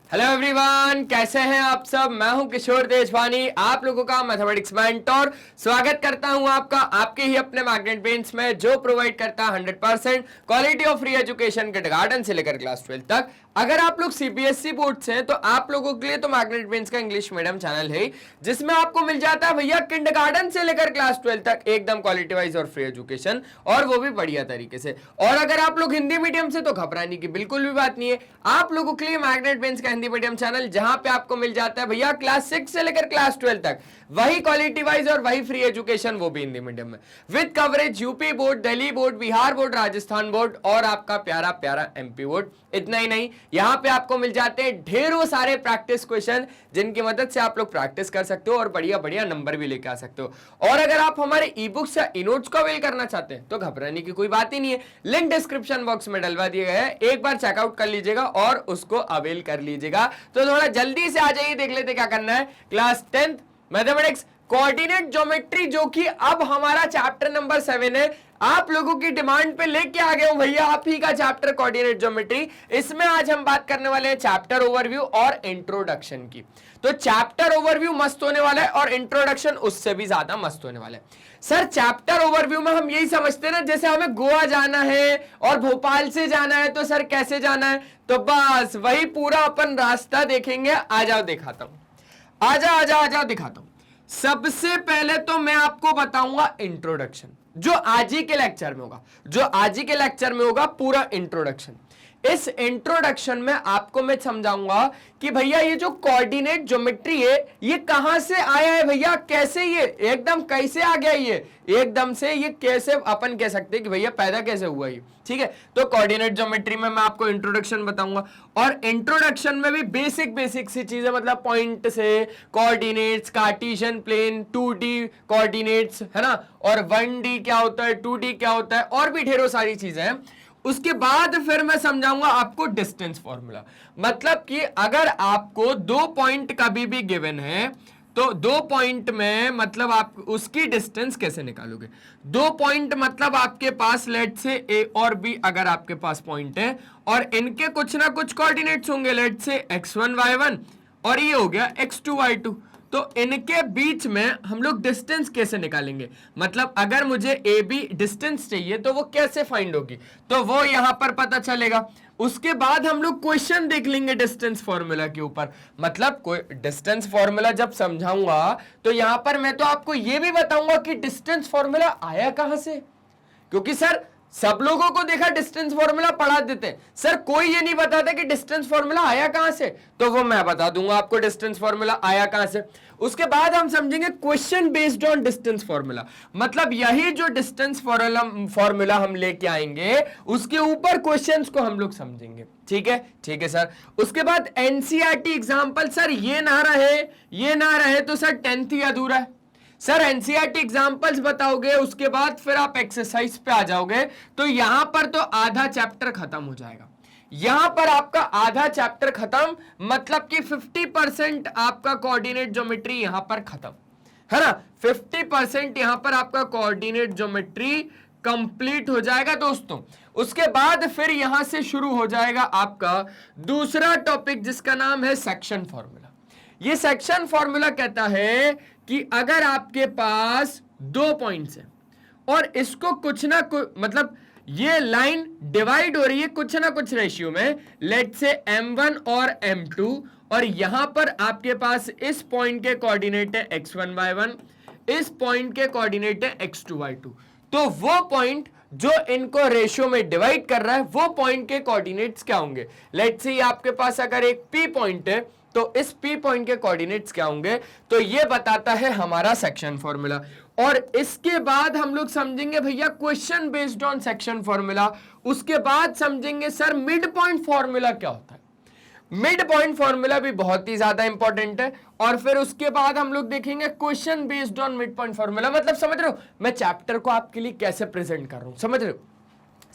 Hello everyone, कैसे हैं आप सब। मैं हूं किशोर तेजवानी, आप लोगों का मैथमेटिक्स मेंटर। स्वागत करता हूं आपका आपके ही अपने मैग्नेट बेंच में, जो प्रोवाइड करता है 100% quality of free education kindergarten से लेकर क्लास 12 तक। अगर आप लोग सीबीएसई बोर्ड से हैं तो आप लोगों के लिए तो मैग्नेट बेंच का इंग्लिश मीडियम चैनल है, जिसमें आपको मिल जाता है भैया किंडरगार्टन से लेकर क्लास 12 तक एकदम क्वालिटी वाइज और फ्री एजुकेशन, और वो भी बढ़िया तरीके से। और अगर आप लोग हिंदी मीडियम से तो घबराने की बिल्कुल भी बात नहीं है, आप लोगों के लिए मैग्नेट बेंच का हिंदी मीडियम चैनल, जहां पे आपको मिल जाता है भैया क्लास 6 से लेकर क्लास 12 तक वही क्वालिटी वाइज और वही फ्री एजुकेशन, वो भी हिंदी मीडियम में, with coverage UP board, Delhi board, Bihar board, Rajasthan board और आपका प्यारा प्यारा एमपी बोर्ड। इतना ही नहीं, यहां पे आपको मिल जाते हैं ढेरों सारे प्रैक्टिस क्वेश्चन, जिनकी मदद से आप लोग प्रैक्टिस कर सकते हो और बढ़िया बढ़िया नंबर भी लेके आ सकते हो। और अगर आप हमारे ई बुक्स या ई नोट्स को अवेल करना चाहते हैं तो घबराने की कोई बात ही नहीं है, लिंक डिस्क्रिप्शन बॉक्स में डलवा दिया गया है, एक बार चेकआउट कर लीजिएगा और उसको अवेल कर लीजिएगा। तो थोड़ा जल्दी से आ जाइए, देख लेते क्या करना है। Class 10th mathematics coordinate geometry, जो कि अब हमारा चैप्टर नंबर 7 है। आप लोगों की डिमांड पे लेके आ गया हूं भैया आप ही का चैप्टर कोऑर्डिनेट ज्योमेट्री। इसमें आज हम बात करने वाले हैं चैप्टर ओवरव्यू और इंट्रोडक्शन की। तो चैप्टर ओवरव्यू मस्त होने वाला है और इंट्रोडक्शन उससे भी ज्यादा मस्त होने वाला है। सर चैप्टर ओवरव्यू में हम यही समझते हैं ना, जैसे हमें गोवा जाना है और भोपाल से जाना है, तो सर कैसे जाना है, तो बस वही पूरा अपन रास्ता देखेंगे। आ जाओ दिखाता हूं, आ जाओ दिखाता हूं। सबसे पहले तो मैं आपको बताऊंगा इंट्रोडक्शन, जो आज ही के लेक्चर में होगा, पूरा इंट्रोडक्शन। इस इंट्रोडक्शन में आपको मैं समझाऊंगा कि भैया ये जो कोऑर्डिनेट ज्योमेट्री है ये कहां से आया है भैया, कैसे ये एकदम कैसे आ गया, ये एकदम से ये कैसे अपन कह सकते हैं कि भैया पैदा कैसे हुआ ये, ठीक है। तो कोऑर्डिनेट ज्योमेट्री में मैं आपको इंट्रोडक्शन बताऊंगा, और इंट्रोडक्शन में भी बेसिक सी चीजें, मतलब पॉइंट से coordinates, Cartesian plane, 2D coordinates, है ना, और 1D क्या होता है, 2D क्या होता है, और भी ढेरों सारी चीजें हैं। उसके बाद फिर मैं समझाऊंगा आपको डिस्टेंस फॉर्मूला, मतलब कि अगर आपको 2 पॉइंट कभी भी गिवन है तो 2 पॉइंट में मतलब आप उसकी डिस्टेंस कैसे निकालोगे। 2 पॉइंट मतलब आपके पास लेट से ए और बी अगर आपके पास पॉइंट है और इनके कुछ ना कुछ कोऑर्डिनेट्स होंगे, लेट से x1 y1 और ये हो गया x2 y2, तो इनके बीच में हम लोग डिस्टेंस कैसे निकालेंगे। मतलब अगर मुझे ए बी डिस्टेंस चाहिए तो वो कैसे फाइंड होगी, तो वो यहां पर पता चलेगा। उसके बाद हम लोग क्वेश्चन देख लेंगे डिस्टेंस फॉर्मूला के ऊपर, मतलब कोई डिस्टेंस फॉर्मूला जब समझाऊंगा तो यहां पर मैं तो आपको ये भी बताऊंगा कि डिस्टेंस फॉर्मूला आया कहां से, क्योंकि सर सब लोगों को देखा डिस्टेंस फॉर्मूला पढ़ा देते हैं, सर कोई ये नहीं बताता कि डिस्टेंस फॉर्मूला आया कहां से, तो वो मैं बता दूंगा आपको डिस्टेंस फॉर्मूला आया कहां से। उसके बाद हम समझेंगे question based on distance formula, मतलब यही जो डिस्टेंस फॉर्मूला हम लेके आएंगे उसके ऊपर क्वेश्चंस को हम लोग समझेंगे, ठीक है सर। उसके बाद एनसीईआरटी एग्जांपल, सर ये ना रहे तो सर 10th ही अधूरा है। सर एनसीईआरटी एग्जांपल्स बताओगे, उसके बाद फिर आप एक्सरसाइज पे आ जाओगे, तो यहां पर तो आधा चैप्टर खत्म हो जाएगा। यहां पर आपका आधा चैप्टर खत्म, मतलब कि 50% आपका कोऑर्डिनेट ज्योमेट्री यहां पर खत्म, है ना। 50% यहां पर आपका कोऑर्डिनेट ज्योमेट्री कंप्लीट हो जाएगा दोस्तों। उसके बाद फिर यहां से शुरू हो जाएगा आपका दूसरा टॉपिक, जिसका नाम है सेक्शन फॉर्मूला। ये सेक्शन फॉर्मूला कहता है कि अगर आपके पास 2 पॉइंट्स हैं और इसको कुछ ना कुछ, मतलब ये लाइन डिवाइड हो रही है कुछ ना कुछ रेशियो में, लेट से m1 और m2, और यहां पर आपके पास इस पॉइंट के कोऑर्डिनेट है x1 y1, इस पॉइंट के कोऑर्डिनेट है x2 y2, तो वो पॉइंट जो इनको रेशियो में डिवाइड कर रहा है वो पॉइंट के कोऑर्डिनेट्स क्या होंगे। लेट्स से आपके पास अगर एक P पॉइंट है तो इस P पॉइंट के कोऑर्डिनेट्स क्या होंगे, तो ये बताता है हमारा सेक्शन फॉर्मूला। और इसके बाद हम लोग समझेंगे भैया question based on section formula. उसके बाद समझेंगे सर मिड पॉइंट फॉर्मूला क्या होता है। मिड पॉइंट फॉर्मूला भी बहुत ही ज्यादा इंपॉर्टेंट है। और फिर उसके बाद हम लोग देखेंगे question based on mid point formula, मतलब समझ रहे हो मैं चैप्टर को आपके लिए कैसे प्रेजेंट कर रहा हूं, समझ रहे हो।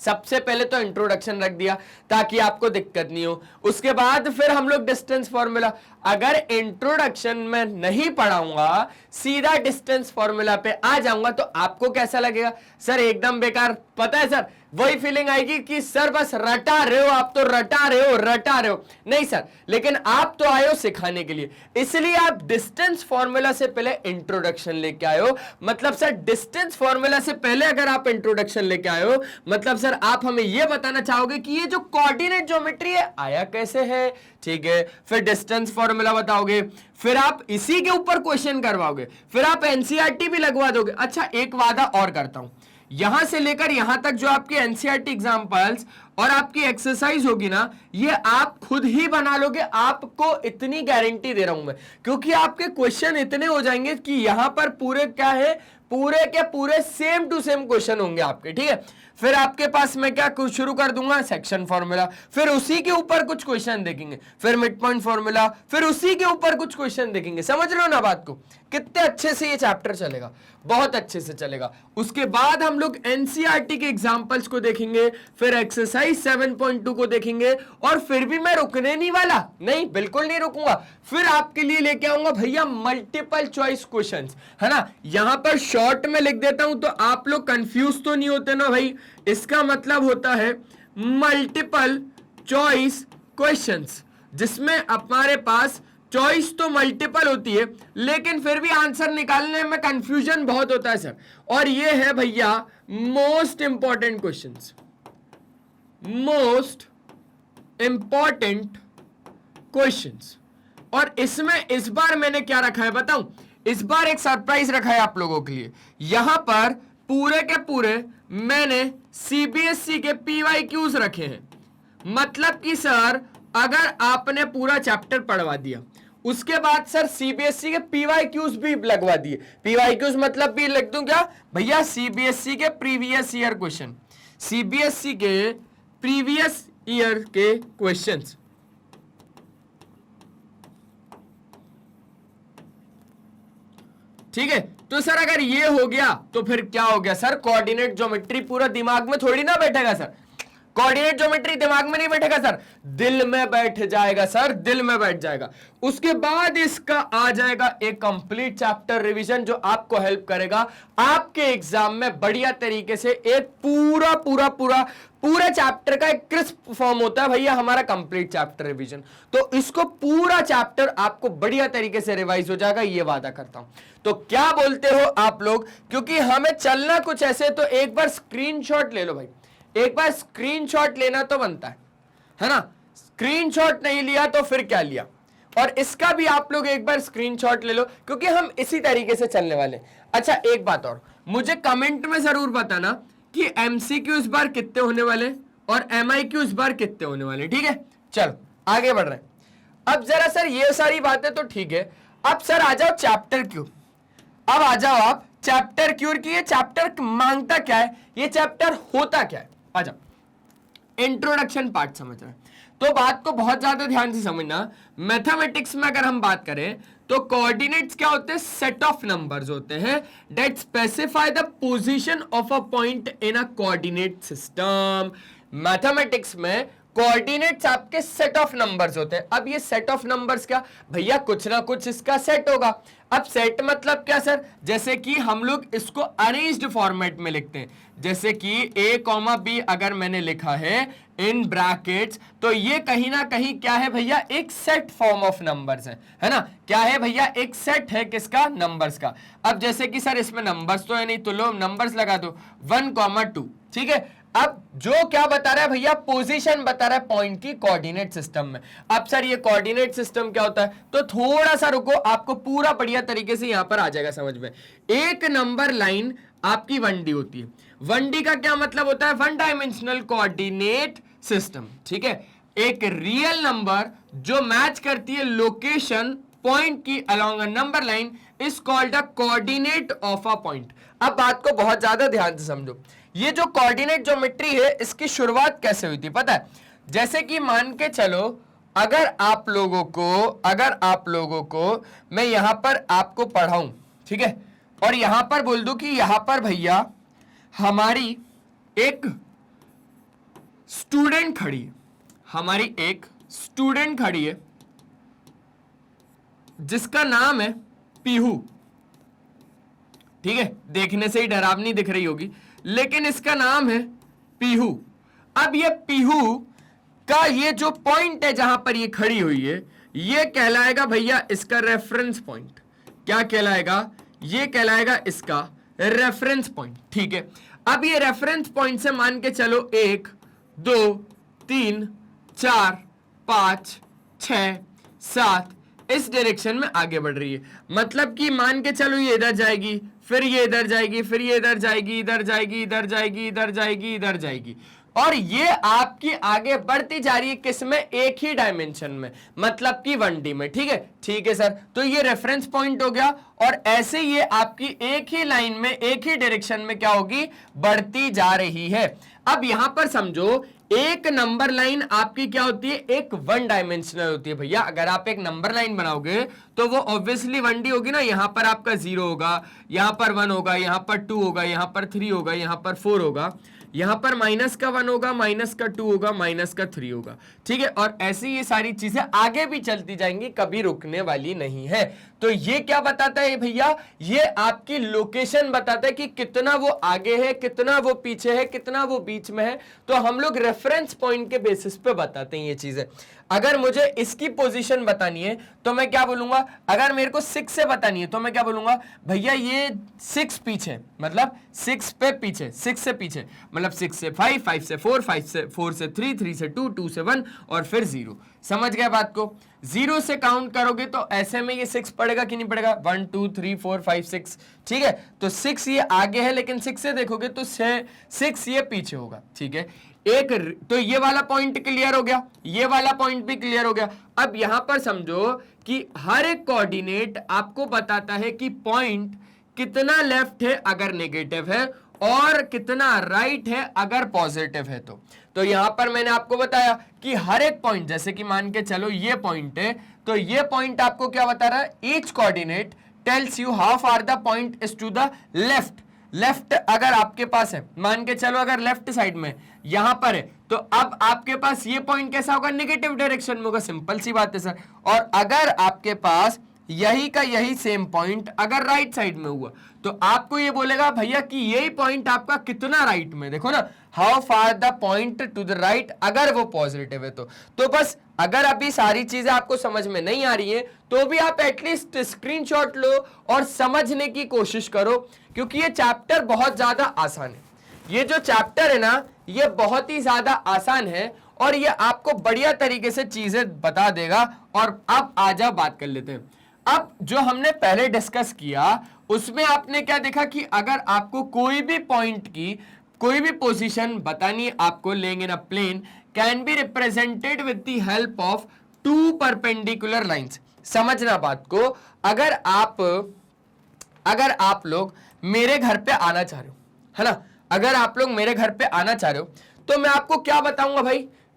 सबसे पहले तो इंट्रोडक्शन रख दिया ताकि आपको दिक्कत नहीं हो। उसके बाद फिर हम लोग डिस्टेंस फॉर्मूला, अगर इंट्रोडक्शन में नहीं पढ़ाऊंगा सीधा डिस्टेंस फॉर्मूला पे आ जाऊंगा तो आपको कैसा लगेगा, सर एकदम बेकार, पता है सर, वही फीलिंग आएगी कि सर बस रटा रहे हो आप, तो रटा रहे हो। नहीं सर, लेकिन आप तो आए हो सिखाने के लिए, इसलिए आप डिस्टेंस फॉर्मूला से पहले इंट्रोडक्शन लेके आए हो। मतलब सर डिस्टेंस फॉर्मूला से पहले अगर आप इंट्रोडक्शन लेके आए हो, मतलब सर आप हमें यह बताना चाहोगे कि ये जो कोऑर्डिनेट ज्योमेट्री है आया कैसे है, ठीक है। फिर डिस्टेंस फॉर्मूला बताओगे, फिर आप इसी के ऊपर क्वेश्चन करवाओगे, फिर आप एनसीईआरटी भी लगवा दोगे। अच्छा, एक वादा और करता हूं, यहां से लेकर यहां तक जो आपके एनसीईआरटी एग्जांपल्स और आपकी एक्सरसाइज होगी ना, ये आप खुद ही बना लोगे, आपको इतनी गारंटी दे रहा हूं मैं, क्योंकि आपके क्वेश्चन इतने हो जाएंगे कि यहां पर पूरे क्या है, पूरे के पूरे सेम टू सेम क्वेश्चन होंगे आपके, ठीक है। फिर आपके पास मैं क्या कुछ शुरू कर दूंगा, सेक्शन फॉर्मूला, फिर उसी के ऊपर कुछ क्वेश्चन देखेंगे, फिर मिड पॉइंट फॉर्मूला, फिर उसी के ऊपर कुछ क्वेश्चन देखेंगे। समझ लो ना बात को, कितने अच्छे से ये चैप्टर चलेगा, बहुत अच्छे से चलेगा। उसके बाद हम लोग एनसीईआरटी के एग्जांपल्स को देखेंगे, फिर एक्सरसाइज 7.2 को देखेंगे, और फिर भी मैं रुकने नहीं वाला, नहीं बिल्कुल नहीं रुकूंगा। फिर आपके लिए लेके आऊंगा भैया मल्टीपल चॉइस क्वेश्चंस, है ना। यहां पर शॉर्ट में लिख देता हूं तो आप लोग कंफ्यूज तो नहीं होते ना भाई, इसका मतलब होता है मल्टीपल चॉइस क्वेश्चंस, जिसमें हमारे पास चॉइस तो मल्टीपल होती है, लेकिन फिर भी आंसर निकालने में कंफ्यूजन बहुत होता है सर। और ये है भैया most important questions, most important questions. और इसमें इस बार मैंने क्या रखा है बताऊं, इस बार एक सरप्राइज रखा है आप लोगों के लिए। यहां पर पूरे के पूरे मैंने सीबीएसई के पीवाईक्यूज रखे हैं। मतलब कि सर अगर आपने पूरा चैप्टर पढ़वा दिया, उसके बाद सर सीबीएसई के पीवाईक्यूज भी लगवा दिए। पीवाईक्यूज मतलब भी लिख दूं क्या भैया, सीबीएसई के प्रीवियस ईयर क्वेश्चन, सीबीएसई के प्रीवियस ईयर के क्वेश्चंस। ठीक है, तो सर अगर ये हो गया तो फिर क्या हो गया सर, कोऑर्डिनेट ज्योमेट्री पूरा दिमाग में थोड़ी ना बैठेगा सर, कोऑर्डिनेट ज्योमेट्री दिमाग में नहीं बैठेगा सर, दिल में बैठ जाएगा सर, दिल में बैठ जाएगा। उसके बाद इसका आ जाएगा एक कंप्लीट चैप्टर रिवीजन, जो आपको हेल्प करेगा आपके एग्जाम में बढ़िया तरीके से। एक पूरा चैप्टर का एक क्रिस्प फॉर्म होता है भैया हमारा कंप्लीट चैप्टर रिवीजन, तो इसको पूरा चैप्टर आपको बढ़िया तरीके से रिवाइज हो जाएगा, ये वादा करता हूं। तो क्या बोलते हो आप लोग, क्योंकि हमें चलना कुछ ऐसे, तो एक बार स्क्रीनशॉट ले लो भाई, एक बार स्क्रीनशॉट लेना तो बनता है ना। स्क्रीनशॉट नहीं लिया तो फिर क्या लिया, और इसका भी आप लोग एक बार स्क्रीनशॉट ले लो, क्योंकि हम इसी तरीके से चलने वाले। अच्छा एक बात और, मुझे कमेंट में जरूर बताना कि एमसीक्यू इस बार कितने होने वाले और एमआईक्यू इस बार कितने होने वाले, ठीक है। चलो आगे बढ़ रहे हैं। अब जरा सर ये सारी बातें तो ठीक है, अब सर आ जाओ चैप्टर क्यों, अब आ जाओ आप चैप्टर क्यों की, ये चैप्टर मांगता क्या है, ये चैप्टर होता क्या है। आ जाओ इंट्रोडक्शन पार्ट समझ रहे हैं, तो बात को बहुत ज्यादा ध्यान से समझना। मैथमेटिक्स में अगर हम बात करें तो कोऑर्डिनेट्स क्या होते हैं, सेट ऑफ नंबर्स होते हैं that specify the position of a point in a coordinate system. Mathematics में कोऑर्डिनेट्स आपके सेट ऑफ नंबर्स होते हैं। अब ये सेट ऑफ नंबर्स क्या भैया, कुछ ना कुछ इसका सेट होगा। अब सेट मतलब क्या सर, जैसे कि हम लोग इसको अरेंज्ड फॉर्मेट में लिखते हैं, जैसे कि a, b अगर मैंने लिखा है इन ब्रैकेट्स, तो ये कहीं ना कहीं क्या है भैया, एक सेट फॉर्म ऑफ नंबर्स है ना। क्या है भैया, एक सेट है किसका, नंबर्स का। अब जैसे कि सर इसमें नंबर्स तो है नहीं, तो लो नंबर्स लगा दो 1, 2, ठीक है। अब जो क्या बता रहा है भैया, पोजीशन बता रहा है पॉइंट की कोऑर्डिनेट सिस्टम में। अब सर ये कोऑर्डिनेट सिस्टम क्या होता है, तो थोड़ा सा रुको, आपको पूरा बढ़िया तरीके से यहां पर आ जाएगा समझ में। एक नंबर लाइन आपकी 1D होती है। 1D का क्या मतलब होता है, 1 डायमेंशनल कोऑर्डिनेट सिस्टम, ठीक है। एक रियल नंबर जो मैच करती है लोकेशन पॉइंट की along a number line is called a coordinate of a point. अब बात को बहुत ज्यादा ध्यान से समझो, ये जो कोऑर्डिनेट ज्योमेट्री है इसकी शुरुआत कैसे हुई थी पता है, जैसे कि मान के चलो अगर आप लोगों को मैं यहां पर आपको पढ़ाऊं, ठीक है, और यहां पर बोल दूं कि यहां पर भैया हमारी एक स्टूडेंट खड़ी है, हमारी एक स्टूडेंट खड़ी है जिसका नाम है पीहू, ठीक है, देखने से ही डरावनी दिख रही होगी, लेकिन इसका नाम है पीहू। अब ये पीहू का ये जो पॉइंट है जहां पर ये खड़ी हुई है, ये कहलाएगा भैया इसका रेफरेंस पॉइंट। क्या कहलाएगा? ये कहलाएगा इसका रेफरेंस पॉइंट। ठीक है, अब ये रेफरेंस पॉइंट से मान के चलो 1 2 3 4 5 6 7 इस डायरेक्शन में आगे बढ़ रही है। मतलब कि मान के चलो ये इधर जाएगी, फिर ये इधर जाएगी, फिर ये इधर जाएगी, इधर जाएगी, इधर जाएगी, इधर जाएगी, इधर जाएगी, और ये आपकी आगे बढ़ती जा रही है किसमें? एक ही डायमेंशन में, मतलब कि 1D में। ठीक है, ठीक है सर, तो ये रेफरेंस पॉइंट हो गया, और ऐसे ये आपकी एक ही लाइन में एक ही डायरेक्शन में क्या होगी? बढ़ती जा रही है। अब यहां पर समझो, एक नंबर लाइन आपकी क्या होती है? एक 1 डायमेंशनल होती है भैया। अगर आप एक नंबर लाइन बनाओगे तो वो ऑब्वियसली 1D होगी ना। यहां पर आपका 0 होगा, यहां पर 1 होगा, यहां पर 2 होगा, यहां पर 3 होगा, यहां पर 4 होगा, यहां पर माइनस का 1 होगा, माइनस का 2 होगा, माइनस का 3 होगा। ठीक है, और ऐसी ये सारी चीजें आगे भी चलती जाएंगी, कभी रुकने वाली नहीं है। तो ये क्या बताता है भैया? ये आपकी लोकेशन बताता है कि कितना वो आगे है, कितना वो पीछे है, कितना वो बीच में है। तो हम लोग रेफरेंस पॉइंट के बेसिस पे बताते हैं ये चीजें। अगर मुझे इसकी पोजीशन बतानी है तो मैं क्या बोलूंगा? अगर मेरे को 6 से बतानी है तो मैं क्या बोलूंगा? भैया ये 6 पीछे, मतलब 6 पे पीछे, 6 से पीछे, मतलब 6 से 5, 5 से 4, 5 से 4 से 3, 3 से 2, 2 से 1 और फिर 0। समझ गए बात को? 0 से काउंट करोगे तो ऐसे में ये 6 पड़ेगा कि नहीं पड़ेगा? 1 2 3 4 5 6। ठीक है, तो 6 ये आगे है, लेकिन 6 से देखोगे तो 6 ये पीछे होगा। ठीक है, एक तो ये वाला पॉइंट क्लियर हो गया, ये वाला पॉइंट भी क्लियर हो गया। अब यहां पर समझो कि हर एक कोऑर्डिनेट आपको बताता है कि पॉइंट कितना लेफ्ट है अगर नेगेटिव है, और कितना राइट है अगर पॉजिटिव है। तो यहां पर मैंने आपको बताया कि हर एक पॉइंट, जैसे कि मान के चलो ये पॉइंट है, तो ये पॉइंट आपको क्या बता रहा है? Each coordinate tells you how far the point is to the left. Left अगर आपके पास है, मान के चलो अगर लेफ्ट साइड में यहां पर है, तो अब आपके पास ये पॉइंट कैसा होगा? नेगेटिव डायरेक्शन में होगा। सिंपल सी बात है सर। और अगर आपके पास यही का यही सेम पॉइंट अगर राइट साइड में हुआ, तो आपको ये बोलेगा भैया कि यही पॉइंट आपका कितना राइट में, देखो ना, how far the point two the right, अगर वो पॉजिटिव है तो बस। अगर अभी सारी चीजें आपको समझ में नहीं आ रही है तो भी आप एटलीस्ट स्क्रीनशॉट लो और समझने की कोशिश करो, क्योंकि ये चैप्टर बहुत ज्यादा आसान है। ये जो चैप्टर है ना, ये बहुत ही ज्यादा आसान है, और ये आपको बढ़िया तरीके से चीजें बता देगा। और अब आ जाओ बात कर लेते हैं। अब जो हमने पहले डिस्कस किया उसमें आपने क्या देखा कि अगर आपको कोई भी पॉइंट की कोई भी पोजीशन बतानी है, आपको लेंगे ना plane can be represented with the help of 2 perpendicular lines. समझना बात को, अगर आप लोग मेरे घर पे आना चाह रहे हो, है ना, अगर आप लोग मेरे घर पे आना चाह रहे हो तो मैं आपको क्या बताऊंगा?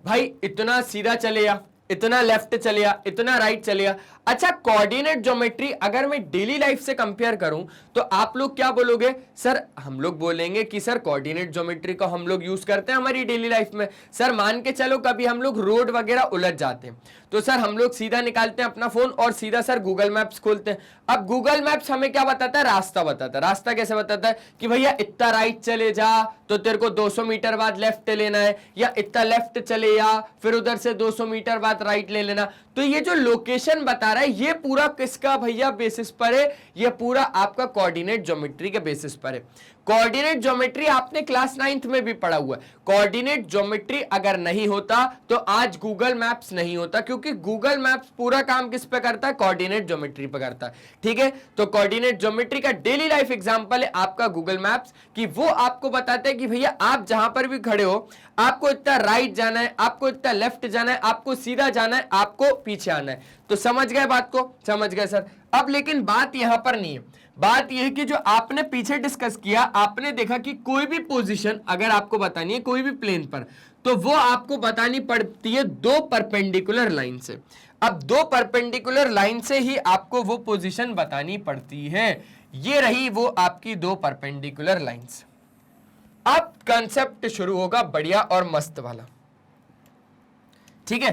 भाई इतना सीधा चलेगा, इतना लेफ्ट चलेगा, इतना राइट चलेगा। अच्छा, कोऑर्डिनेट ज्योमेट्री अगर मैं डेली लाइफ से कंपेयर करूं तो आप लोग क्या बोलोगे? सर हम लोग बोलेंगे कि सर कोऑर्डिनेट ज्योमेट्री को हम लोग यूज करते हैं हमारी डेली लाइफ में। सर मान के चलो कभी हम लोग रोड वगैरह उलझ जाते हैं तो सर हम लोग सीधा निकालते हैं अपना फोन और सीधा सर गूगल मैप्स खोलते हैं। अब गूगल मैप्स हमें क्या बताता है? रास्ता बताता है। रास्ता कैसे बताता है? कि भैया इतना राइट चले जा तो तेरे को 200 मीटर बाद लेफ्ट लेना है, या इतना लेफ्ट चले जा फिर उधर से 200 मीटर बाद राइट ले लेना। तो ये जो लोकेशन बता रहा है ये पूरा किसका भैया बेसिस पर है? ये पूरा आपका कोऑर्डिनेट ज्योमेट्री के बेसिस पर है। कोऑर्डिनेट ज्योमेट्री आपने क्लास 9th में भी पढ़ा हुआ है। कोऑर्डिनेट ज्योमेट्री अगर नहीं होता तो आज गूगल मैप्स नहीं होता, क्योंकि गूगल मैप्स पूरा काम किस पे करता है? कोऑर्डिनेट ज्योमेट्री पे करता है। ठीक है, तो कोऑर्डिनेट ज्योमेट्री का डेली लाइफ एग्जांपल है आपका गूगल मैप्स, कि वो आपको बताते हैं कि भैया आप जहां पर भी खड़े हो आपको इतना राइट जाना है, आपको इतना लेफ्ट जाना है, आपको सीधा जाना है, आपको पीछे आना है। तो समझ गए बात को? समझ गए सर। अब लेकिन बात यहां पर नहीं है, बात यह है कि जो आपने पीछे डिस्कस किया, आपने देखा कि कोई भी पोजीशन अगर आपको बतानी है कोई भी प्लेन पर, तो वो आपको बतानी पड़ती है 2 परपेंडिकुलर लाइन से। अब 2 परपेंडिकुलर लाइन से ही आपको वो पोजीशन बतानी पड़ती है। ये रही वो आपकी 2 परपेंडिकुलर लाइंस। अब कंसेप्ट शुरू होगा बढ़िया और मस्त वाला। ठीक है,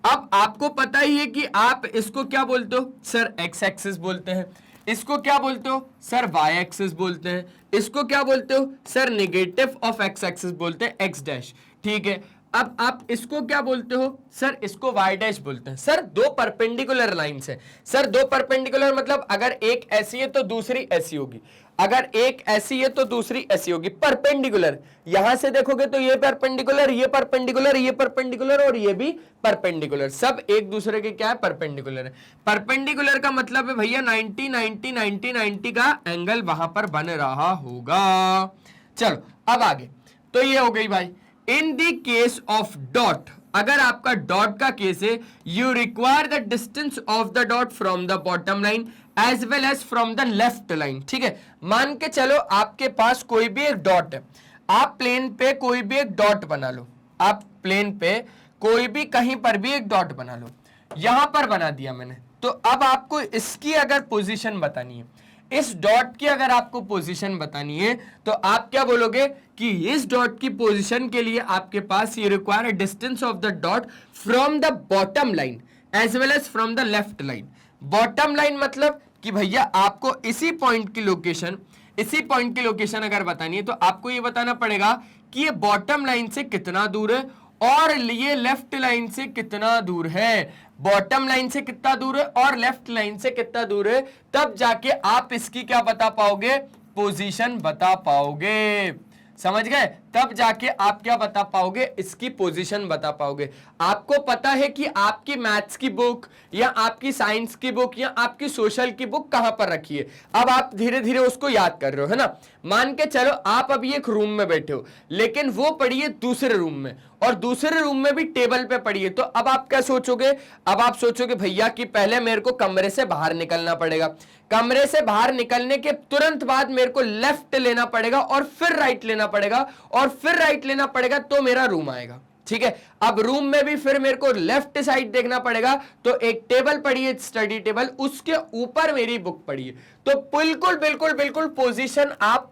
अब आपको पता ही है कि आप इसको क्या बोलते हो? सर एक्स एक्सिस बोलते हैं, इसको क्या बोलते हो सर, वाई एक्सिस बोलते हैं। इसको क्या बोलते हो sir, negative of X axis बोलते हैं, एक्स डैश। ठीक है, अब आप इसको क्या बोलते हो सर, इसको वाई डैश बोलते हैं। सर दो परपेंडिकुलर लाइंस है। सर दो परपेंडिकुलर मतलब अगर एक ऐसी है तो दूसरी ऐसी होगी, अगर एक ऐसी है तो दूसरी ऐसी होगी। परपेंडिकुलर, यहां से देखोगे तो ये परपेंडिकुलर, ये परपेंडिकुलर, ये परपेंडिकुलर और ये भी परपेंडिकुलर, सब एक दूसरे के क्या है, परपेंडिकुलर है। परपेंडिकुलर का मतलब है भैया 90 90 90 90 का एंगल वहां पर बन रहा होगा। चलो अब आगे, तो ये हो गई भाई। In the case of dot, अगर आपका डॉट का केस है, you require the distance of the dot from the bottom line as well as from the left line. ठीक है, मान के चलो आपके पास कोई भी एक डॉट है, आप प्लेन पे कोई भी एक डॉट बना लो, आप प्लेन पे कोई भी कहीं पर भी एक डॉट बना लो, यहां पर बना दिया मैंने। तो अब आपको इसकी अगर पोजीशन बतानी है, इस डॉट की अगर आपको पोजीशन बतानी है, तो आप क्या बोलोगे कि इस डॉट की पोजीशन के लिए आपके पास ये require a distance of the dot from the bottom line as well as from the left line. Bottom line मतलब कि भैया आपको इसी पॉइंट की लोकेशन, इसी पॉइंट की लोकेशन अगर बतानी है, तो आपको ये बताना पड़ेगा कि ये बॉटम लाइन से कितना दूर है और ये लेफ्ट लाइन से कितना दूर है। बॉटम लाइन से कितना दूर है और लेफ्ट लाइन से कितना दूर है, तब जाके आप इसकी क्या बता पाओगे, पोजीशन बता पाओगे। समझ गए, तब जाके आप क्या बता पाओगे, इसकी पोजीशन बता पाओगे। आपको पता है कि आपकी मैथ्स की बुक या आपकी साइंस की बुक या आपकी सोशल की बुक कहां पर रखी है, अब आप धीरे धीरे उसको याद कर रहे हो, है ना। मान के चलो आप अभी एक रूम में बैठे हो, लेकिन वो पड़ी है दूसरे रूम में, और दूसरे रूम में भी टेबल पे पड़ी है। तो अब आप क्या सोचोगे, अब आप सोचोगे भैया कि पहले मेरे को कमरे से बाहर निकलना पड़ेगा, कमरे से बाहर निकलने के तुरंत बाद मेरे को लेफ्ट लेना पड़ेगा और फिर राइट लेना पड़ेगा और फिर राइट लेना पड़ेगा, तो मेरा रूम आएगा। ठीक है, अब रूम में भी फिर मेरे को लेफ्ट साइड देखना पड़ेगा, तो एक टेबल पड़ी है, स्टडी टेबल, उसके ऊपर मेरी बुक पड़ी है। तो बिल्कुल बिल्कुल बिल्कुल पोजीशन, आप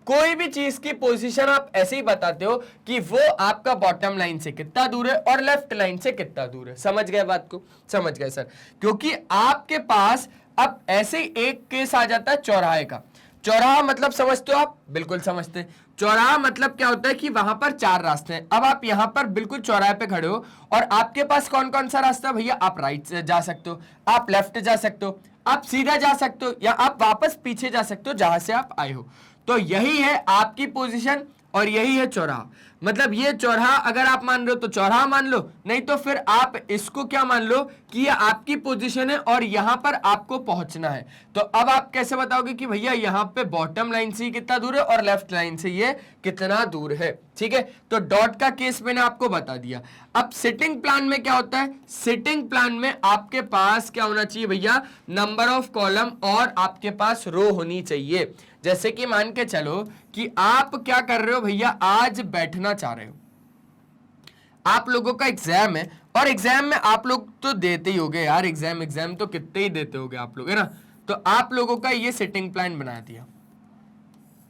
कोई भी चीज की पोजीशन आप ऐसे ही बताते हो कि वो आपका बॉटम लाइन से कितना दूर है और लेफ्ट लाइन से कितना दूर है। समझ गए बात को, समझ गए सर। क्योंकि आपके पास अब ऐसे ही एक केस आ जाता है चौराहे का। चौराहा मतलब समझते हो आप, बिल्कुल समझते हैं। चौराहा मतलब क्या होता है कि वहां पर चार रास्ते हैं। अब आप यहां पर बिल्कुल चौराहे पे खड़े हो और आपके पास कौन कौन सा रास्ता है भैया, आप राइट से जा सकते हो, आप लेफ्ट जा सकते हो, आप सीधा जा सकते हो, या आप वापस पीछे जा सकते हो जहां से आप आए हो। तो यही है आपकी पोजीशन और यही है चौराहा। मतलब ये चौराहा अगर आप मान रहे हो तो चौराहा मान लो, नहीं तो फिर आप इसको क्या मान लो कि ये आपकी पोजीशन है और यहां पर आपको पहुंचना है। तो अब आप कैसे बताओगे कि भैया यहां पे बॉटम लाइन से कितना दूर है और लेफ्ट लाइन से ये कितना दूर है। ठीक है, तो डॉट का केस मैंने आपको बता दिया। अब सिटिंग प्लान में क्या होता है, सिटिंग प्लान में आपके पास क्या होना चाहिए भैया, नंबर ऑफ कॉलम और आपके पास रो होनी चाहिए। जैसे कि मान के चलो कि आप क्या कर रहे हो भैया, आज बैठना चाह रहे हो, आप लोगों का एग्जाम है और एग्जाम में आप लोग तो देते ही होगे यार, एग्जाम तो कितने ही देते होगे आप लोग, है ना। तो आप लोगों का ये सिटिंग प्लान बना दिया,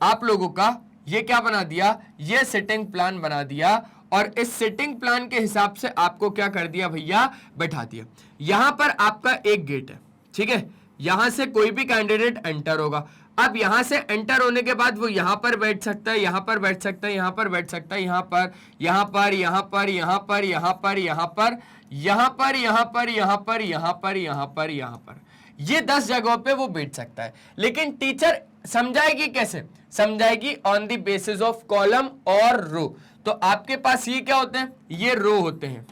आप लोगों का ये क्या बना दिया, ये सिटिंग प्लान बना दिया, और इस सिटिंग प्लान के हिसाब से आपको क्या कर दिया भैया, बैठा दिया। यहां पर आपका एक गेट है, ठीक है, यहां से कोई भी कैंडिडेट एंटर होगा। अब यहां से एंटर होने के बाद वो यहां पर बैठ सकता है, यहां पर बैठ सकता है, यहां पर बैठ सकता है, यहां पर, यहां पर, यहां पर, यहां पर, यहां पर, यहां पर, यहां पर, यहां पर, यहां पर, यहां पर, यहां पर, यहां पर, ये 10 जगहों पे वो बैठ सकता है। लेकिन टीचर समझाएगी कैसे, समझाएगी on the basis of column और रो। तो आपके पास ये क्या होते हैं, ये रो होते हैं,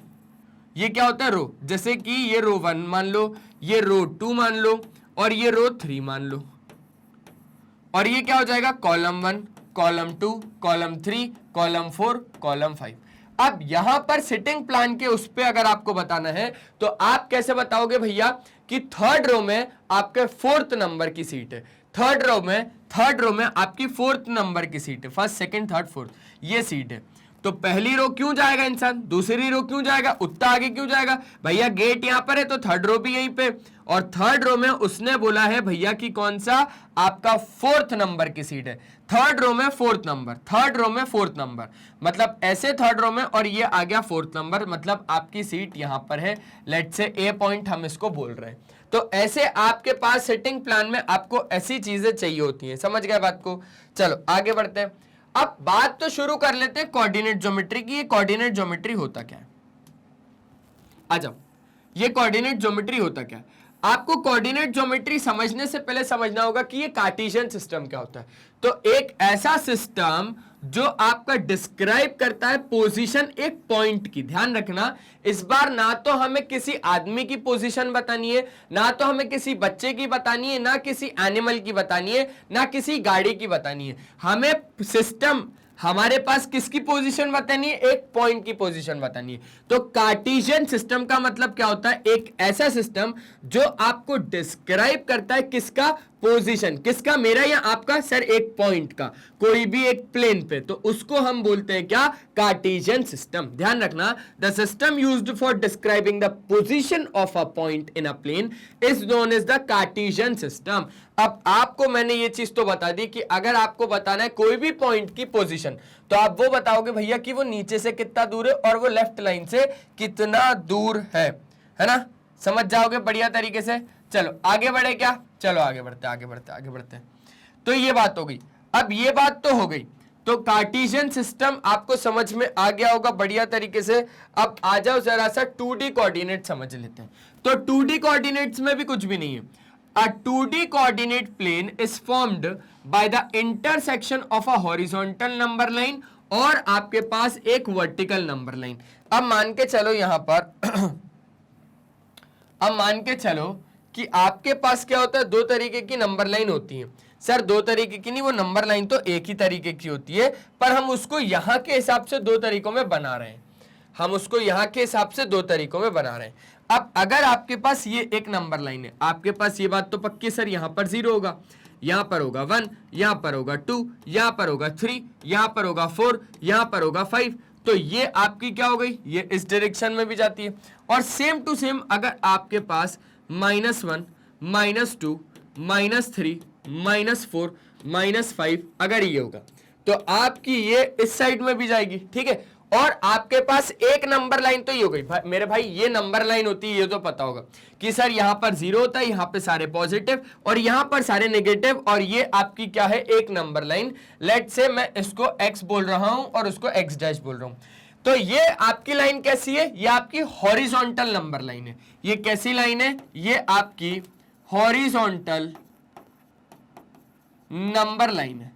ये क्या होता है, रो। जैसे कि ये रो 1 मान लो, ये रो 2 मान लो, और ये रो 3 मान लो, और ये क्या हो जाएगा, column 1, column 2, column 3, column 4, column 5। अब यहां पर सिटिंग प्लान के उस पे अगर आपको बताना है तो आप कैसे बताओगे भैया कि थर्ड रो में आपके 4th नंबर की सीट है, थर्ड रो में आपकी 4th नंबर की सीट है, फर्स्ट सेकंड थर्ड फोर्थ ये सीट है। तो पहली रो क्यों जाएगा इंसान, दूसरी रो क्यों जाएगा, उतना आगे क्यों जाएगा भैया, गेट यहां पर है तो थर्ड रो भी यहीं पे, और थर्ड रो में उसने बोला है भैया कि कौन सा आपका फोर्थ नंबर की सीट है, थर्ड रो में फोर्थ नंबर, थर्ड रो में फोर्थ नंबर, मतलब ऐसे थर्ड रो में, और ये आ गया फोर्थ नंबर, मतलब आपकी सीट यहां पर है, लेट से ए पॉइंट हम इसको बोल रहे हैं। तो ऐसे आपके पास सेटिंग प्लान में आपको ऐसी चीजें चाहिए होती हैं, समझ गए बात को। चलो आगे बढ़ते हैं। अब बात तो शुरू कर लेते हैं कोऑर्डिनेट ज्योमेट्री की। ये कोऑर्डिनेट ज्योमेट्री होता क्या है, आ जाओ। ये कोऑर्डिनेट ज्योमेट्री होता क्या है, आपको कोऑर्डिनेट ज्योमेट्री समझने से पहले समझना होगा कि ये कार्टेशियन सिस्टम क्या होता है। तो एक ऐसा सिस्टम जो आपका डिस्क्राइब करता है पोजीशन एक पॉइंट की। ध्यान रखना, इस बार ना तो हमें किसी आदमी की पोजीशन बतानी है, ना तो हमें किसी बच्चे की बतानी है, ना किसी एनिमल की बतानी है, ना किसी गाड़ी की बतानी है। हमें सिस्टम, हमारे पास किसकी पोजीशन बतानी है, एक पॉइंट की पोजीशन बतानी है। तो कार्टेशियन सिस्टम का मतलब क्या होता है, एक ऐसा सिस्टम जो आपको डिस्क्राइब करता है किसका पोजीशन, किसका, मेरा या आपका सर, एक पॉइंट का, कोई भी एक प्लेन पे, तो उसको हम बोलते हैं क्या, कार्टेशियन सिस्टम। ध्यान रखना, the system used for describing the position of a point in a plane is known as the Cartesian system. अब आपको मैंने ये चीज तो बता दी कि अगर आपको बताना है कोई भी पॉइंट की पोजीशन, तो आप वो बताओगे भैया कि वो नीचे से कितना दूर है और वो लेफ्ट लाइन से कितना दूर है ना, समझ जाओगे बढ़िया तरीके से। चलो आगे बढ़े क्या, चलो आगे बढ़ते आगे बढ़ते आगे बढ़ते। तो ये बात हो गई। अब ये बात तो हो गई, तो कार्टेशियन सिस्टम आपको समझ में आ गया होगा बढ़िया तरीके से। अब आ जाओ जरा सा 2D कोऑर्डिनेट समझ लेते हैं। तो 2D कोऑर्डिनेट्स में भी कुछ भी नहीं है। A 2D coordinate plane is formed by the intersection of a horizontal number line और आपके पास एक वर्टिकल नंबर लाइन। अब मान के चलो यहां पर अब मान के चलो कि आपके पास क्या होता है, दो तरीके की नंबर लाइन होती है। सर दो तरीके की नहीं, वो नंबर लाइन तो एक ही तरीके की होती है, पर हम उसको यहां के हिसाब से दो तरीकों में बना रहे हैं, हम उसको यहां के हिसाब से दो तरीकों में बना रहे हैं। अब अगर आपके पास ये एक नंबर लाइन है, आपके पास ये बात तो पक्की सर, यहां पर 0 होगा, यहां पर होगा 1, यहां पर होगा 2, यहां पर होगा 3, यहां पर होगा 4, यहां पर होगा 5, तो ये आपकी क्या हो गई, ये इस डायरेक्शन में भी जाती है। और सेम टू सेम अगर आपके पास -1, -2, -3, -4, -5 अगर ये होगा, तो आपकी ये इस साइड में भी जाएगी, ठीक है। और आपके पास एक नंबर लाइन तो ये हो गई मेरे भाई, ये नंबर लाइन होती है, ये तो पता होगा कि सर यहां पर 0 होता है, यहां पे सारे पॉजिटिव और यहां पर सारे नेगेटिव, और ये आपकी क्या है, एक नंबर लाइन। लेट से मैं इसको x बोल रहा हूं और उसको x डैश बोल रहा हूं। तो ये आपकी लाइन कैसी है, ये आपकी हॉरिजॉन्टल नंबर लाइन है। ये कैसी लाइन है, ये आपकी हॉरिजॉन्टल नंबर लाइन है।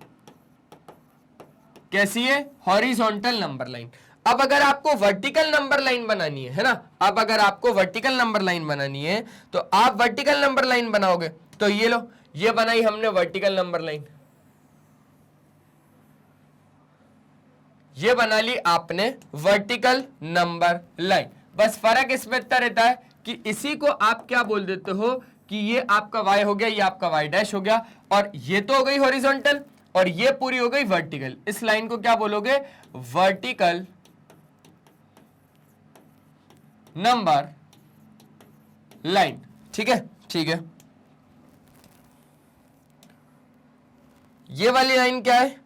कैसी है, हॉरिजॉन्टल नंबर लाइन। अब अगर आपको वर्टिकल नंबर लाइन बनानी है ना, अब अगर आपको वर्टिकल नंबर लाइन बनानी है तो आप वर्टिकल नंबर लाइन बनाओगे। तो ये लो, ये बनाई हमने वर्टिकल नंबर लाइन, ये बना ली आपने वर्टिकल नंबर लाइन। बस फर्क इसमें इतना रहता है कि इसी को आप क्या बोल देते हो कि ये आपका y हो गया, ये आपका y डैश हो गया, और ये तो हो गई हॉरिजॉन्टल और ये पूरी हो गई वर्टिकल। इस लाइन को क्या बोलोगे, वर्टिकल नंबर लाइन, ठीक है, ठीक है। ये वाली लाइन क्या है,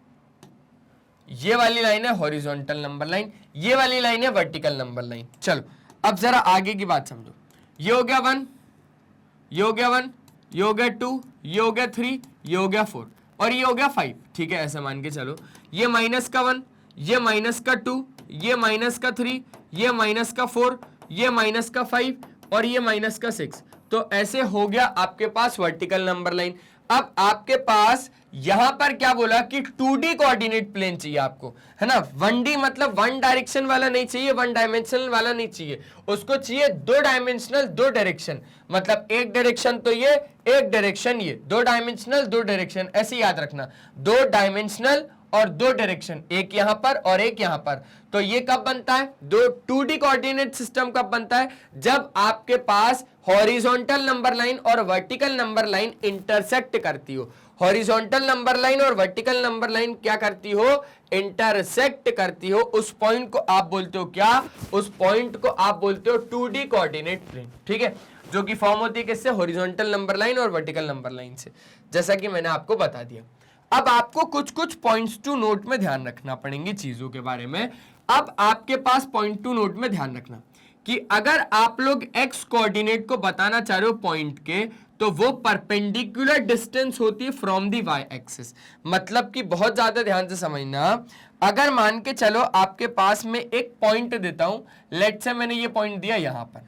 ये वाली लाइन है हॉरिजॉन्टल नंबर लाइन, ये वाली लाइन है वर्टिकल नंबर लाइन। चलो अब जरा आगे की बात समझो। ये हो गया 1, ये हो गया 1, ये हो गया 2, ये हो गया 3, ये हो गया 4 और ये हो गया 5, ठीक है। ऐसे मान के चलो, ये माइनस का 1, ये माइनस का 2, ये माइनस का 3, ये माइनस का 4, ये माइनस का 5 और ये माइनस का 6। तो ऐसे हो गया आपके पास वर्टिकल नंबर लाइन। अब आपके पास यहां पर क्या बोला कि 2D कोऑर्डिनेट प्लेन चाहिए आपको, है ना। 1D मतलब वन डायरेक्शन वाला नहीं चाहिए, वन डायमेंशनल वाला नहीं चाहिए, उसको चाहिए दो डायमेंशनल, दो डायरेक्शन। मतलब एक डायरेक्शन तो ये, एक डायरेक्शन ये, दो डायमेंशनल दो डायरेक्शन, ऐसे याद रखना, दो डायमेंशनल और दो डायरेक्शन, एक यहां पर और एक यहां पर। तो ये कब बनता है, दो 2D कोऑर्डिनेट सिस्टम कब बनता है, जब आपके पास हॉरिजॉन्टल नंबर लाइन और वर्टिकल नंबर लाइन इंटरसेक्ट करती हो। हॉरिजॉन्टल नंबर लाइन और वर्टिकल नंबर लाइन क्या करती हो? इंटरसेक्ट करती हो। उस पॉइंट को आप बोलते हो क्या? उस पॉइंट को आप बोलते हो 2D कोऑर्डिनेट प्लेन। ठीक है, जो कि फॉर्म होती है किससे? हॉरिजॉन्टल नंबर लाइन और वर्टिकल नंबर लाइन से, जैसा कि मैंने आपको बता दिया। अब आपको कुछ कुछ पॉइंट्स टू नोट में ध्यान रखना पड़ेंगे चीजों के बारे में। अब आपके पास पॉइंट टू नोट में ध्यान रखना कि अगर आप लोग एक्स कोऑर्डिनेट को बताना चाह रहे हो पॉइंट के, तो वो परपेंडिकुलर डिस्टेंस होती है फ्रॉम दी वाई एक्सिस। मतलब कि बहुत ज्यादा ध्यान से समझना, अगर मान के चलो आपके पास में एक पॉइंट देता हूं, लेट्स से मैंने ये पॉइंट दिया यहां पर,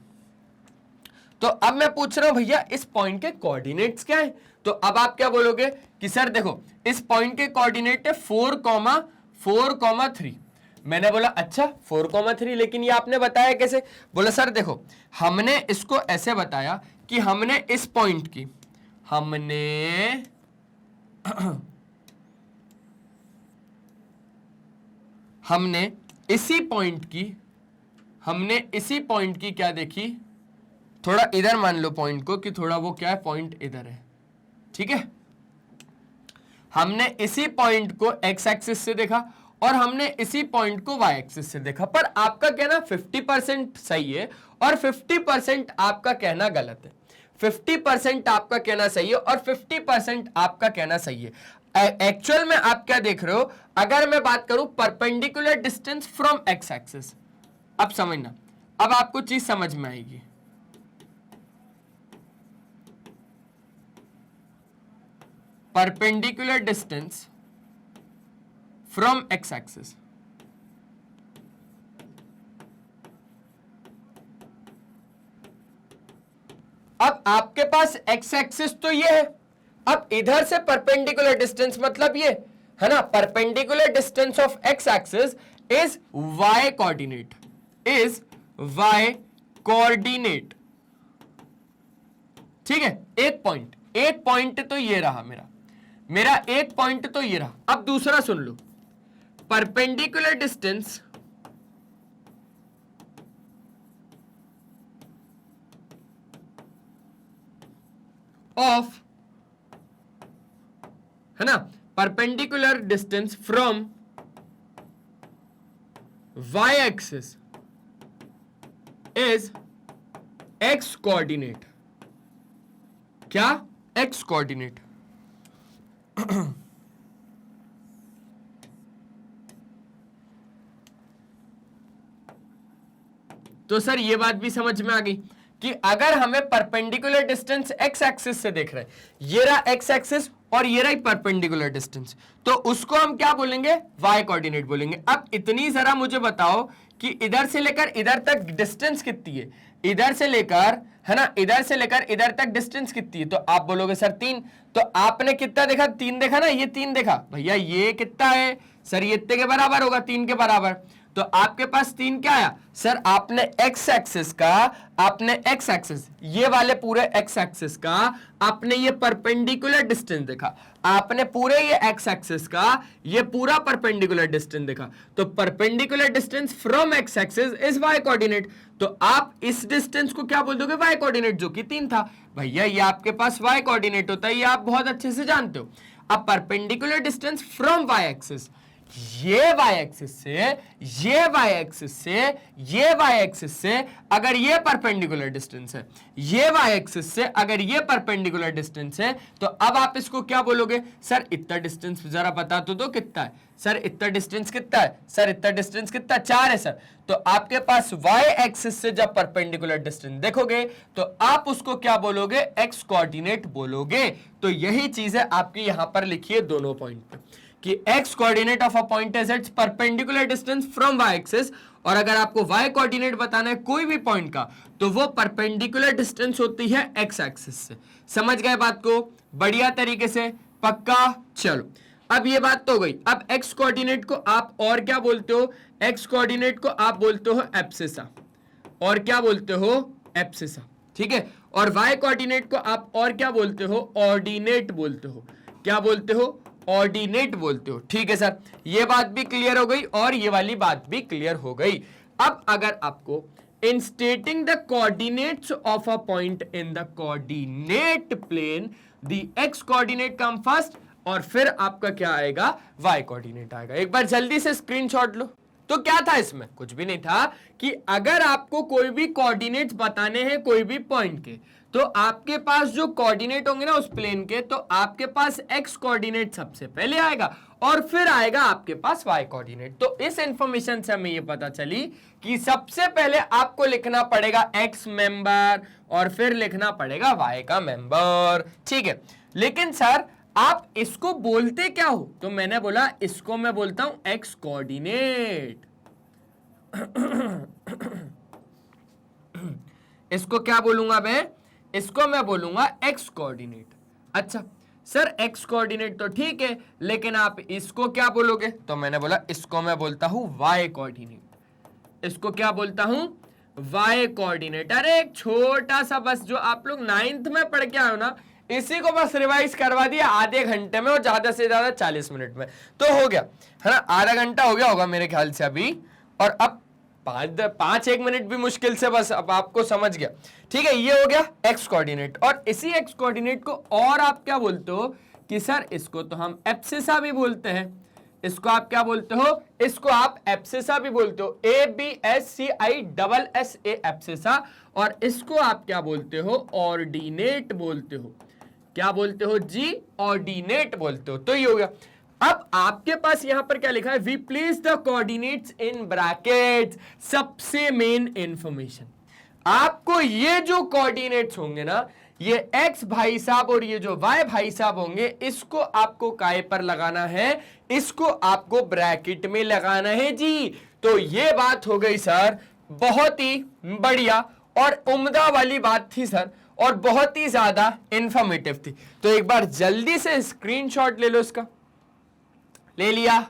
तो अब मैं पूछ रहा हूं भैया इस पॉइंट के कोऑर्डिनेट्स क्या है? तो अब आप क्या बोलोगे कि सर देखो इस पॉइंट के कोऑर्डिनेट है 4,4,3। मैंने बोला अच्छा 4,3, लेकिन ये आपने बताया कैसे? बोला सर देखो हमने इसको ऐसे बताया कि हमने इस पॉइंट की हमने इसी पॉइंट की क्या देखी, थोड़ा इधर मान लो पॉइंट को कि थोड़ा वो क्या है, पॉइंट इधर है। ठीक है, हमने इसी पॉइंट को एक्स एक्सिस से देखा और हमने इसी पॉइंट को वाई एक्सिस से देखा, पर आपका कहना 50% सही है और 50% आपका कहना गलत है। 50% आपका कहना सही है और 50% आपका कहना सही है। एक्चुअल में आप क्या देख रहे हो? अगर मैं बात करूं perpendicular distance from X axis, अब समझना, अब आपको चीज समझ में आएगी। Perpendicular distance from X axis, अब आपके पास एक्स एक्सिस तो ये है, अब इधर से परपेंडिकुलर डिस्टेंस मतलब ये है ना, perpendicular distance of X axis is Y coordinate, ठीक है। एक पॉइंट तो ये रहा मेरा एक पॉइंट तो ये रहा। अब दूसरा सुन लो, परपेंडिकुलर डिस्टेंस ऑफ, है ना, perpendicular distance from y axis is x coordinate. क्या? x coordinate. तो सर ये बात भी समझ में आ गई कि अगर हमें परपेंडिकुलर डिस्टेंस x एक्सिस से देख रहे हैं, ये रहा x एक्सिस और ये रहा परपेंडिकुलर डिस्टेंस, तो उसको हम क्या बोलेंगे? y कोऑर्डिनेट बोलेंगे। अब इतनी जरा मुझे बताओ कि इधर से लेकर इधर तक डिस्टेंस कितनी है? इधर से लेकर, है ना, इधर से लेकर इधर तक डिस्टेंस कितनी है? तो आप बोलोगे सर 3। तो आपने कितना देखा? 3 देखा ना, ये 3 देखा। भैया ये कितना है? सर ये इतने के बराबर होगा, 3 के बराबर। तो आपके पास 3 क्या आया? सर आपने एक्स एक्सिस का, आपने एक्स एक्सिस, ये वाले पूरे एक्स एक्सिस का आपने ये परपेंडिकुलर डिस्टेंस देखा, आपने पूरे ये एक्स एक्सिस का ये पूरा परपेंडिकुलर डिस्टेंस देखा। तो perpendicular distance from X axis is Y coordinate. तो आप इस डिस्टेंस को क्या बोल दोगे? वाई कोऑर्डिनेट, जो कि 3 था। भैया ये आपके पास वाई कोऑर्डिनेट होता है, ये आप बहुत अच्छे से जानते हो। अब perpendicular distance from Y axis, ये वाई एक्सिस से, ये वाई एक्सिस से, ये वाई एक्सिस से अगर ये परपेंडिकुलर डिस्टेंस है, ये वाई एक्सिस से अगर ये परपेंडिकुलर डिस्टेंस है, तो अब आप इसको क्या बोलोगे? सर इतना डिस्टेंस जरा बता तो दो कितना है। सर इतना डिस्टेंस कितना है? सर इतना डिस्टेंस कितना? 4 है सर। तो आपके पास वाई एक्सिस से जब परपेंडिकुलर डिस्टेंस देखोगे तो आप उसको क्या बोलोगे? एक्स कोऑर्डिनेट बोलोगे। तो यही चीज है आपकी यहां पर लिखी है दोनों पॉइंट पे कि x coordinate of a point is it's perpendicular distance from y axis, और अगर आपको y कोऑर्डिनेट बताना है कोई भी पॉइंट का, तो वो परपेंडिकुलर डिस्टेंस होती है x एक्सिस से। समझ गए बात को? बढ़िया तरीके से, पक्का? चलो अब ये बात तो हो गई। अब x कोऑर्डिनेट को आप और क्या बोलते हो? x कोऑर्डिनेट को आप बोलते हो एब्सिसा, और क्या बोलते हो? एब्सिसा, ठीक है। और y कोऑर्डिनेट को आप और क्या बोलते हो? ऑर्डिनेट बोलते हो। क्या बोलते हो? ऑर्डिनेट बोलते हो। ठीक है सर, ये बात भी क्लियर हो गई और ये वाली बात भी क्लियर हो गई। अब अगर आपको in stating the coordinates of a point in the coordinate plane, the x coordinate come first और फिर आपका क्या आएगा, वाई कोऑर्डिनेट आएगा। एक बार जल्दी से स्क्रीनशॉट लो। तो क्या था इसमें, कुछ भी नहीं था कि अगर आपको कोई भी कोऑर्डिनेट्स बताने हैं कोई भी पॉइंट के, तो आपके पास जो कोऑर्डिनेट होंगे ना उस प्लेन के, तो आपके पास एक्स कोऑर्डिनेट सबसे पहले आएगा और फिर आएगा आपके पास वाई कोऑर्डिनेट। तो इस इंफॉर्मेशन से हमें ये पता चली कि सबसे पहले आपको लिखना पड़ेगा एक्स मेंबर और फिर लिखना पड़ेगा वाई का मेंबर, ठीक है। लेकिन सर आप इसको बोलते क्या हो, तो मैंने बोला इसको मैं बोलता हूं एक्स कोऑर्डिनेट। इसको क्या बोलूंगा मैं, इसको मैं बोलूंगा एक्स कोऑर्डिनेट। अच्छा सर एक्स कोऑर्डिनेट तो ठीक है, लेकिन आप इसको क्या बोलोगे, तो मैंने बोला इसको मैं बोलता हूं वाई कोऑर्डिनेट। इसको क्या बोलता हूं, वाई कोऑर्डिनेट। अरे एक छोटा सा बस जो आप लोग 9th में पढ़ के आए हो ना, इसी को बस रिवाइज करवा दिया आधे घंटे में और ज्यादा से ज्यादा 40 मिनट में, तो हो गया है ना। आधा घंटा हो गया होगा मेरे ख्याल से अभी, और अब 5-1 मिनट भी मुश्किल से, बस अब आपको समझ गया, ठीक है। ये हो गया एक्स कोऑर्डिनेट। और इसी एक्स कोऑर्डिनेट को और आप क्या बोलते हो कि सर इसको तो हम एब्सिसा भी बोलते हैं। इसको आप क्या बोलते हो, इसको आप एब्सिसा भी बोलते हो, ABSCISSA एब्सिसा। और इसको आप क्या बोलते हो, ऑर्डिनेट बोलते हो। क्या बोलते हो जी, ऑर्डिनेट बोलते हो। तो ये हो गया। अब आपके पास यहां पर क्या लिखा है, we place the coordinates in brackets. सबसे मेन इंफॉर्मेशन, आपको ये जो कोऑर्डिनेट्स होंगे ना, ये एक्स भाई साहब और ये जो वाई भाई साहब होंगे, इसको आपको काय पर लगाना है, इसको आपको ब्रैकेट में लगाना है जी। तो ये बात हो गई सर, बहुत ही बढ़िया और उम्दा वाली बात थी सर, और बहुत ही ज्यादा इंफॉर्मेटिव थी। तो एक बार जल्दी से स्क्रीनशॉट ले लो इसका। ले लिया,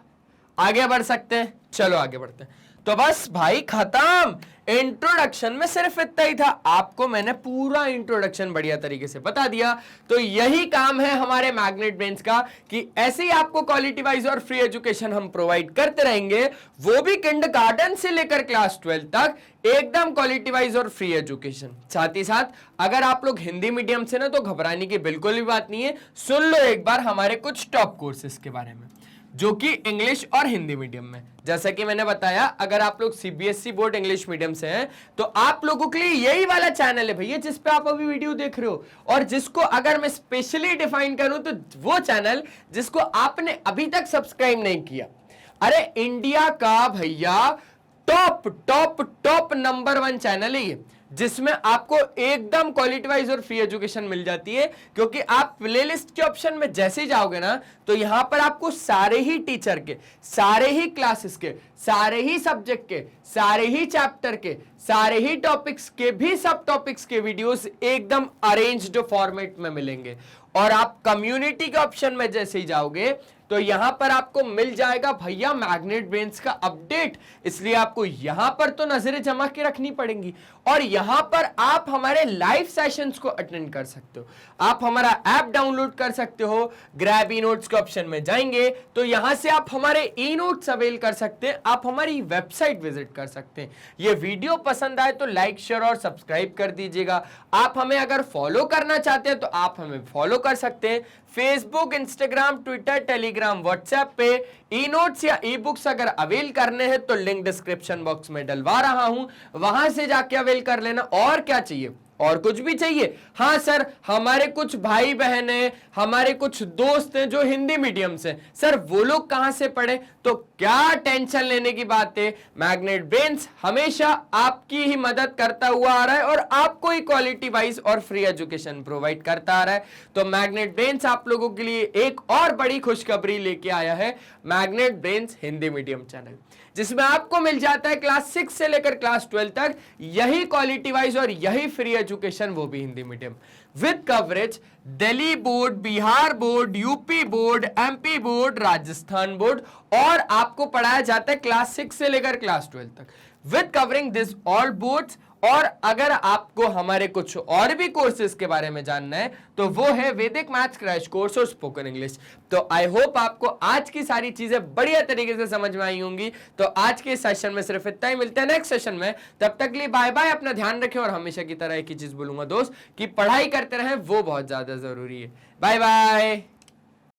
आगे बढ़ सकते हैं, चलो आगे बढ़ते हैं। तो बस भाई खत्म, इंट्रोडक्शन में सिर्फ इतना ही था, आपको मैंने पूरा इंट्रोडक्शन बढ़िया तरीके से बता दिया। तो यही काम है हमारे मैग्नेट ब्रेन्स का कि ऐसे ही आपको क्वालिटी वाइज और फ्री एजुकेशन हम प्रोवाइड करते रहेंगे, वो भी किंडरगार्टन से लेकर क्लास 12 तक, एकदम क्वालिटी वाइज और फ्री एजुकेशन। साथ ही साथ अगर आप लोग हिंदी मीडियम से ना, तो घबराने की बिल्कुल भी बात नहीं है। सुन लो एक बार हमारे कुछ टॉप कोर्सेज के बारे में, जो कि इंग्लिश और हिंदी मीडियम में। जैसा कि मैंने बताया, अगर आप लोग सीबीएसई बोर्ड इंग्लिश मीडियम से हैं, तो आप लोगों के लिए यही वाला चैनल है भैया, जिस पे आप अभी वीडियो देख रहे हो। और जिसको अगर मैं स्पेशली डिफाइन करूं, तो वो चैनल जिसको आपने अभी तक सब्सक्राइब नहीं किया। अरे इंडिया का भैया top top top number 1 channel है ये, जिसमें आपको एकदम क्वालिटी वाइज और फ्री एजुकेशन मिल जाती है। क्योंकि आप प्लेलिस्ट के ऑप्शन में जैसे ही जाओगे ना, तो यहां पर आपको सारे ही टीचर के, सारे ही क्लासेस के, सारे ही सब्जेक्ट के, सारे ही चैप्टर के, सारे ही टॉपिक्स के भी सब टॉपिक्स के वीडियोस एकदम अरेंज्ड फॉर्मेट में मिलेंगे। और आप कम्युनिटी के ऑप्शन में जैसे ही जाओगे, तो यहां पर आपको मिल जाएगा भैया मैग्नेट ब्रेन्स का अपडेट। इसलिए आपको यहां पर तो नजरें जमा के रखनी पड़ेंगी, और यहां पर आप हमारे लाइव सेशंस को अटेंड कर सकते हो। आप हमारा ऐप डाउनलोड कर सकते हो, ग्रैब ई नोट्स के ऑप्शन में जाएंगे तो यहां से आप हमारे ई नोट्स अवेल कर सकते हैं, आप हमारी वेबसाइट विजिट कर सकते हैं। ये वीडियो पसंद आए तो लाइक शेयर और सब्सक्राइब कर दीजिएगा। आप हमें अगर फॉलो करना चाहते हैं तो आप हमें फॉलो कर सकते हैं, Facebook, Instagram, Twitter, Telegram, WhatsApp पे। ई नोट्स या ई बुक्स अगर अवेल करने हैं तो लिंक डिस्क्रिप्शन बॉक्स में डलवा रहा हूं, वहां से जाके अवेल कर लेना। और क्या चाहिए, और कुछ भी चाहिए? हाँ सर, हमारे कुछ भाई बहन हैं, हमारे कुछ दोस्त हैं जो हिंदी मीडियम से, सर वो लोग कहां से पढ़े? तो क्या टेंशन लेने की बात है, मैग्नेट ब्रेन्स हमेशा आपकी ही मदद करता हुआ आ रहा है और आपको ही क्वालिटी वाइज और फ्री एजुकेशन प्रोवाइड करता आ रहा है। तो मैग्नेट ब्रेन्स आप लोगों के लिए एक और बड़ी खुशखबरी लेके आया है, magnet brains Hindi medium channel, जिसमें आपको मिल जाता है क्लास 6 से लेकर क्लास 12 तक यही क्वालिटी वाइज और यही फ्री एजुकेशन, वो भी Hindi medium, with coverage Delhi board, Bihar board, UP board, MP board, Rajasthan board, और आपको पढ़ाया जाता है क्लास 6 से लेकर क्लास 12 तक, with covering this all boards. और अगर आपको हमारे कुछ और भी कोर्सेज के बारे में जानना है तो वो है वैदिक मैथ्स क्रैश कोर्स और स्पोकन इंग्लिश। तो आई होप आपको आज की सारी चीजें बढ़िया तरीके से समझ में आई होंगी। तो आज के सेशन में सिर्फ इतना ही, मिलते हैं नेक्स्ट सेशन में। तब तक के लिए बाय बाय, अपना ध्यान रखें और हमेशा की तरह एक ही चीज बोलूंगा दोस्त कि पढ़ाई करते रहें, वो बहुत ज्यादा जरूरी है। Bye bye.